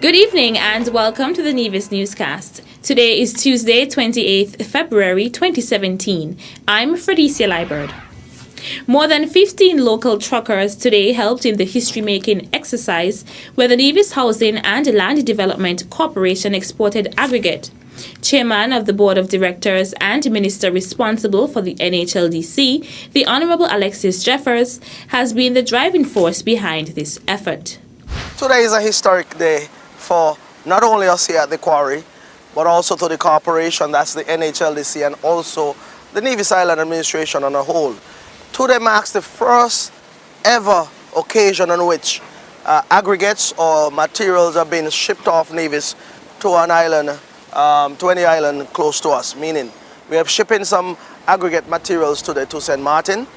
Good evening and welcome to the Nevis Newscast. Today is Tuesday, 28th February 2017. I'm Fredicia Liburd. More than 15 local truckers today helped in the history-making exercise where the Nevis Housing and Land Development Corporation exported aggregate. Chairman of the Board of Directors and Minister responsible for the NHLDC, the Honorable Alexis Jeffers, has been the driving force behind this effort. Today is a historic day for not only us here at the quarry, but also to the corporation, that's the NHLDC, and also the Nevis Island Administration on a whole. Today marks the first ever occasion on which aggregates or materials are being shipped off Nevis to an island, to any island close to us, meaning we are shipping some aggregate materials today to St. Martin.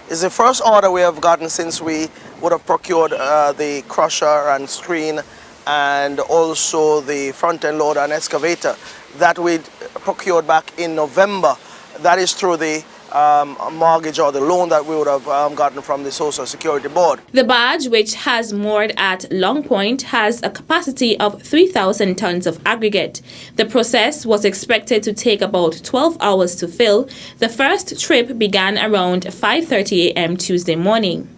It's the first order we have gotten since we would have procured the crusher and screen and also the front-end loader and excavator that we procured back in November. That is through the mortgage or the loan that we would have gotten from the Social Security Board. The barge, which has moored at Long Point, has a capacity of 3,000 tons of aggregate. The process was expected to take about 12 hours to fill. The first trip began around 5:30 a.m. Tuesday morning.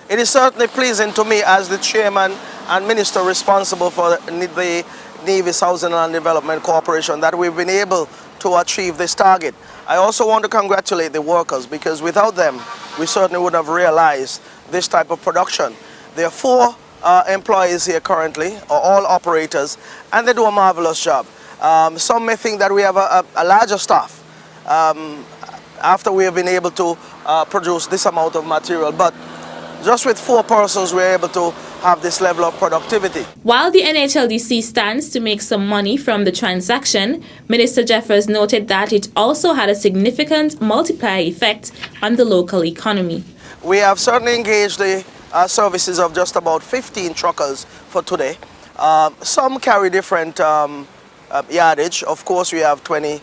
It is certainly pleasing to me as the chairman and minister responsible for the Nevis Housing and Development Corporation that we've been able to achieve this target. I also want to congratulate the workers because without them, we certainly wouldn't have realized this type of production. There are 4 employees here currently, all operators, and they do a marvelous job. Some may think that we have a larger staff after we have been able to produce this amount of material, but just with 4 persons, we're able to have this level of productivity. While the NHLDC stands to make some money from the transaction, Minister Jeffers noted that it also had a significant multiplier effect on the local economy. We have certainly engaged the services of just about 15 truckers for today. Some carry different yardage. Of course, we have 20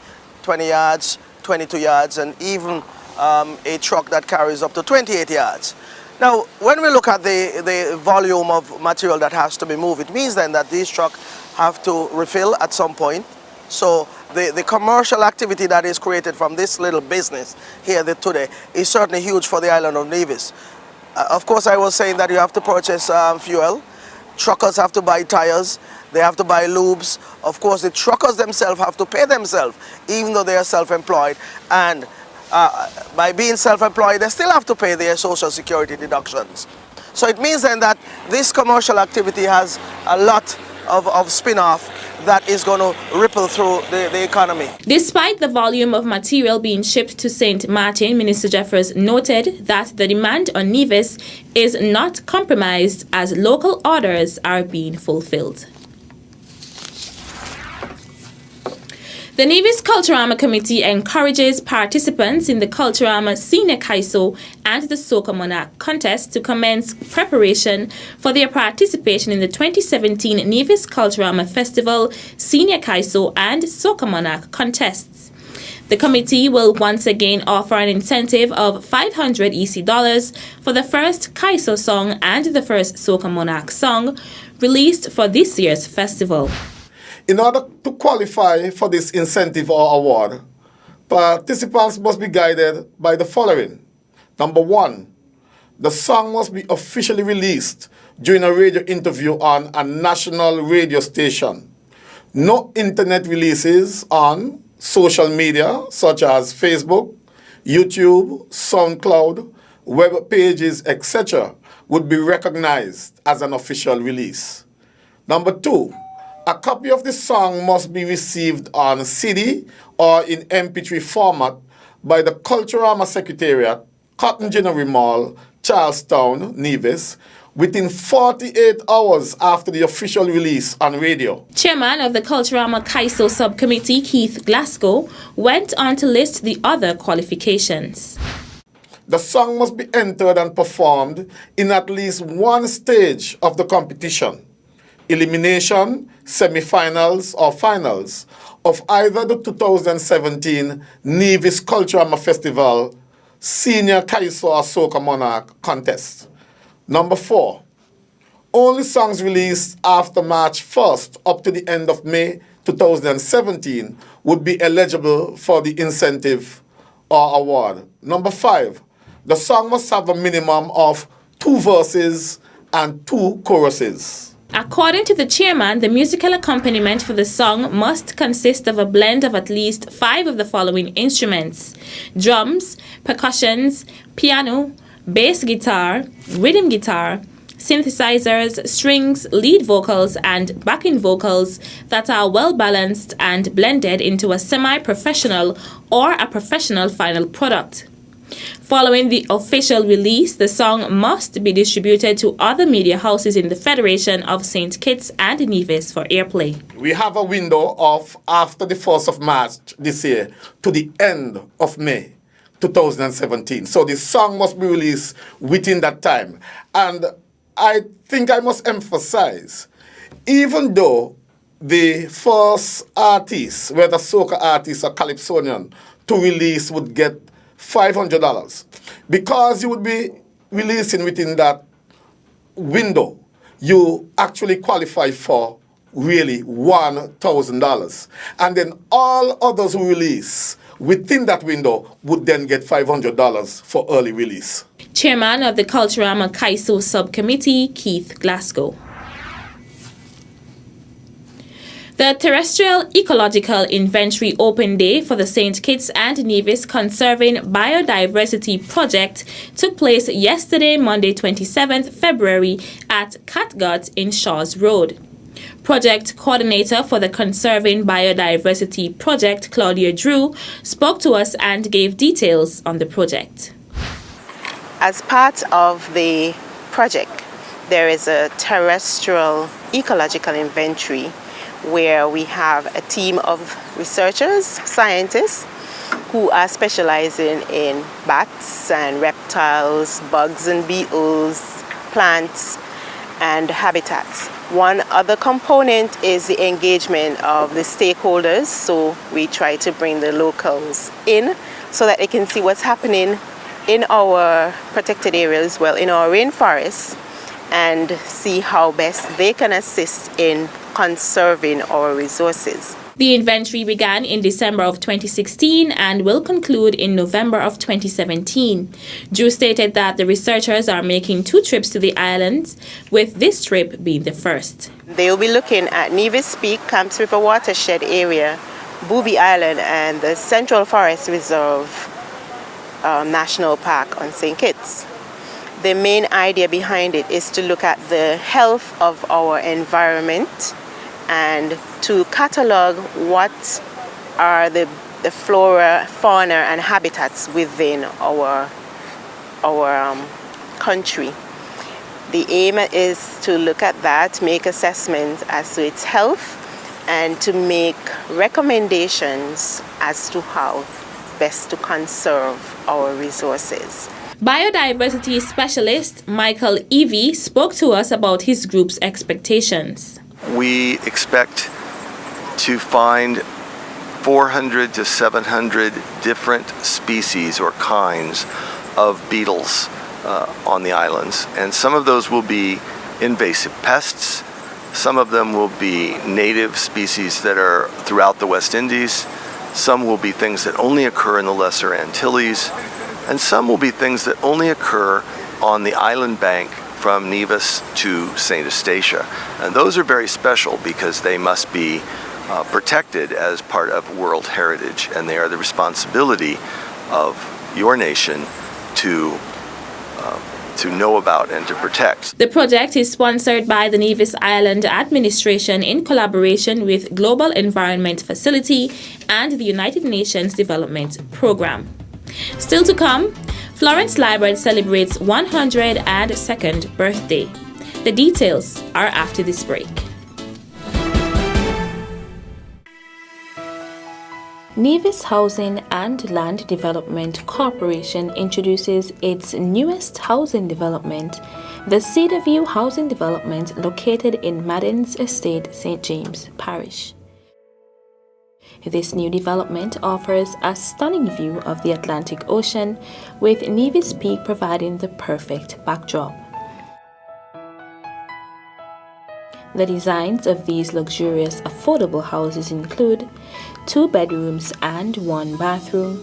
yards, 22 yards, and even a truck that carries up to 28 yards. Now, when we look at the volume of material that has to be moved, it means then that these trucks have to refill at some point. So the commercial activity that is created from this little business here today is certainly huge for the island of Nevis. Of course, I was saying that you have to purchase fuel. Truckers have to buy tires. They have to buy lubes. Of course, the truckers themselves have to pay themselves, even though they are self-employed. And by being self-employed, they still have to pay their Social Security deductions. So it means then that this commercial activity has a lot of spin-off that is going to ripple through the economy. Despite the volume of material being shipped to St. Martin, Minister Jeffers noted that the demand on Nevis is not compromised as local orders are being fulfilled. The Nevis Culturama Committee encourages participants in the Culturama Senior Kaiso and the Soca Monarch contest to commence preparation for their participation in the 2017 Nevis Culturama Festival, Senior Kaiso and Soca Monarch contests. The committee will once again offer an incentive of $500 EC for the first Kaiso song and the first Soca Monarch song released for this year's festival. In order to qualify for this incentive or award, participants must be guided by the following. Number 1, the song must be officially released during a radio interview on a national radio station. No internet releases on social media such as Facebook, YouTube, SoundCloud, web pages, etc. would be recognized as an official release. Number 2, a copy of the song must be received on CD or in MP3 format by the Culturama Secretariat, Cotton Ginnery Mall, Charlestown, Nevis, within 48 hours after the official release on radio. Chairman of the Culturama Kaiso Subcommittee, Keith Glasgow, went on to list the other qualifications. The song must be entered and performed in at least one stage of the competition. Elimination, semi-finals or finals of either the 2017 Nevis Culturama Festival Senior Kaiso or Soca Monarch contest. Number 4, only songs released after March 1st up to the end of May 2017 would be eligible for the incentive or award. Number 5, the song must have a minimum of 2 verses and 2 choruses. According to the chairman, the musical accompaniment for the song must consist of a blend of at least 5 of the following instruments: drums, percussions, piano, bass guitar, rhythm guitar, synthesizers, strings, lead vocals, and backing vocals that are well balanced and blended into a semi-professional or a professional final product. Following the official release, the song must be distributed to other media houses in the Federation of St. Kitts and Nevis for airplay. We have a window of after the 1st of March this year to the end of May 2017. So the song must be released within that time. And I think I must emphasize, even though the first artist, whether soca artist or calypsonian, to release would get $500, because you would be releasing within that window, you actually qualify for really $1,000. And then all others who release within that window would then get $500 for early release. Chairman of the Culturama Kaiso Subcommittee, Keith Glasgow. The Terrestrial Ecological Inventory Open Day for the St. Kitts and Nevis Conserving Biodiversity Project took place yesterday, Monday 27th February at Catgut in Shaws Road. Project coordinator for the Conserving Biodiversity Project, Claudia Drew, spoke to us and gave details on the project. As part of the project, there is a terrestrial ecological inventory where we have a team of researchers, scientists, who are specializing in bats and reptiles, bugs and beetles, plants, and habitats. One other component is the engagement of the stakeholders, so we try to bring the locals in so that they can see what's happening in our protected areas, well, in our rainforests, and see how best they can assist in conserving our resources. The inventory began in December of 2016 and will conclude in November of 2017. Drew stated that the researchers are making 2 trips to the islands, with this trip being the first. They will be looking at Nevis Peak, Camps River Watershed Area, Booby Island, and the Central Forest Reserve National Park on St. Kitts. The main idea behind it is to look at the health of our environment and to catalog what are the flora, fauna, and habitats within our country. The aim is to look at that, make assessments as to its health, and to make recommendations as to how best to conserve our resources. Biodiversity specialist Michael Evie spoke to us about his group's expectations. We expect to find 400 to 700 different species or kinds of beetles on the islands, and some of those will be invasive pests, some of them will be native species that are throughout the West Indies, some will be things that only occur in the Lesser Antilles, and some will be things that only occur on the island bank from Nevis to St. Eustatia. And those are very special because they must be protected as part of World Heritage, and they are the responsibility of your nation to know about and to protect. The project is sponsored by the Nevis Island Administration in collaboration with Global Environment Facility and the United Nations Development Programme. Still to come, Florence Liebert celebrates 102nd birthday. The details are after this break. Nevis Housing and Land Development Corporation introduces its newest housing development, the Cedar View Housing Development, located in Madden's Estate, St. James Parish. This new development offers a stunning view of the Atlantic Ocean, with Nevis Peak providing the perfect backdrop. The designs of these luxurious, affordable houses include 2 bedrooms and 1 bathroom,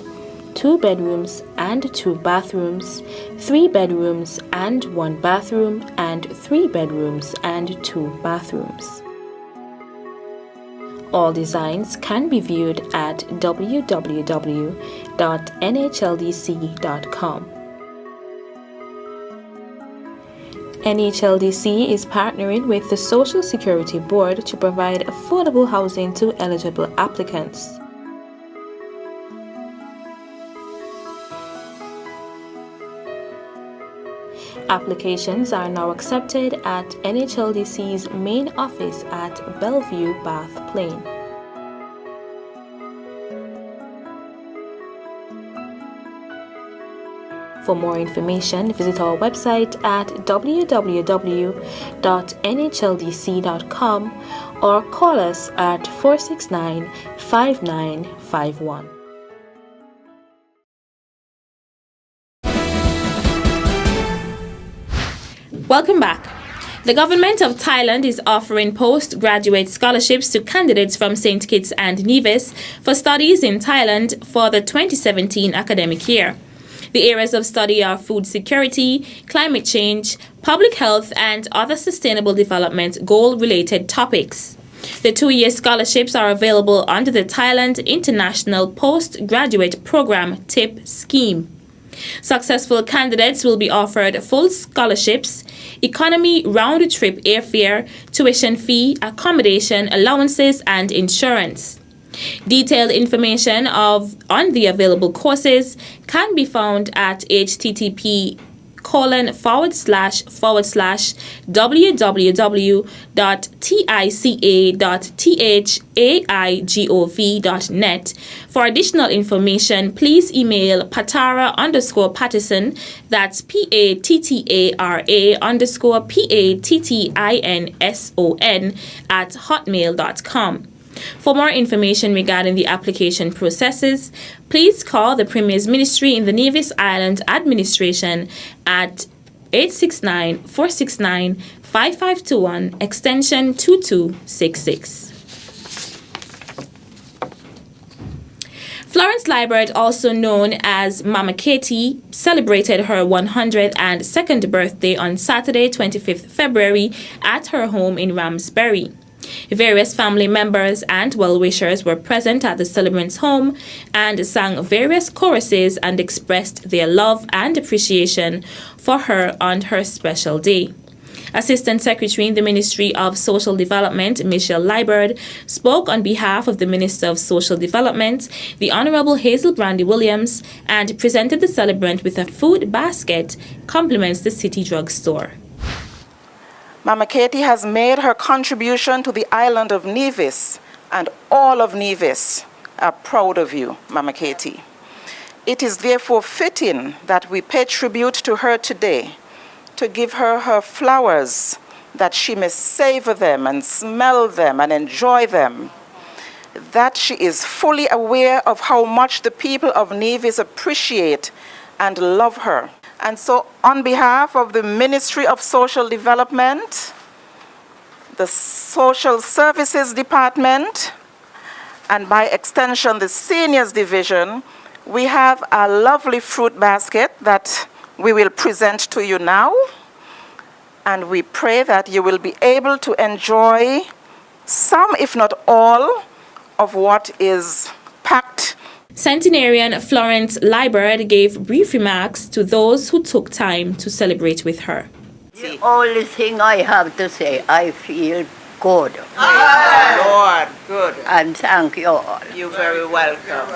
2 bedrooms and 2 bathrooms, 3 bedrooms and 1 bathroom, and 3 bedrooms and 2 bathrooms. All designs can be viewed at www.nhldc.com. NHLDC is partnering with the Social Security Board to provide affordable housing to eligible applicants. Applications are now accepted at NHLDC's main office at Bellevue, Bath Plain. For more information, visit our website at www.nhldc.com or call us at 469-5951. Welcome back. The government of Thailand is offering postgraduate scholarships to candidates from St. Kitts and Nevis for studies in Thailand for the 2017 academic year. The areas of study are food security, climate change, public health, and other sustainable development goal-related topics. The 2-year scholarships are available under the Thailand International Postgraduate Program TIP scheme. Successful candidates will be offered full scholarships, economy round-trip airfare, tuition fee, accommodation, allowances, and insurance. Detailed information on the available courses can be found at http://www.tica.thaigov.net. For additional information, please email patara_Patterson, that's PATTARA_PATTINSON at hotmail.com. For more information regarding the application processes, please call the Premier's Ministry in the Nevis Island Administration at 869-469-5521, extension 2266. Florence Liebert, also known as Mama Katie, celebrated her 102nd birthday on Saturday, 25th February, at her home in Ramsbury. Various family members and well-wishers were present at the celebrant's home and sang various choruses and expressed their love and appreciation for her on her special day. Assistant Secretary in the Ministry of Social Development, Michelle Liebert, spoke on behalf of the Minister of Social Development, the Honorable Hazel Brandy Williams, and presented the celebrant with a food basket, compliments the city drugstore. Mama Katie has made her contribution to the island of Nevis, and all of Nevis are proud of you, Mama Katie. It is therefore fitting that we pay tribute to her today, to give her her flowers, that she may savor them and smell them and enjoy them, that she is fully aware of how much the people of Nevis appreciate and love her. And so, on behalf of the Ministry of Social Development, the Social Services Department, and by extension the Seniors Division, we have a lovely fruit basket that we will present to you now. And we pray that you will be able to enjoy some, if not all, of what is packed. Centenarian Florence Liebert gave brief remarks to those who took time to celebrate with her. The only thing I have to say, I feel good. Lord, good. And thank you all. You're very welcome.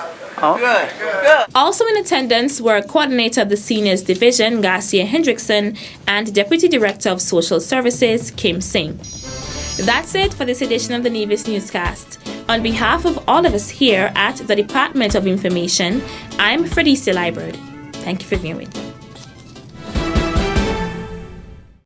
Okay. Good, good. Also in attendance were Coordinator of the Seniors Division, Garcia Hendrickson, and Deputy Director of Social Services, Kim Singh. That's it for this edition of the Nevis Newscast. On behalf of all of us here at the Department of Information, I'm Fredicia Liebert. Thank you for viewing.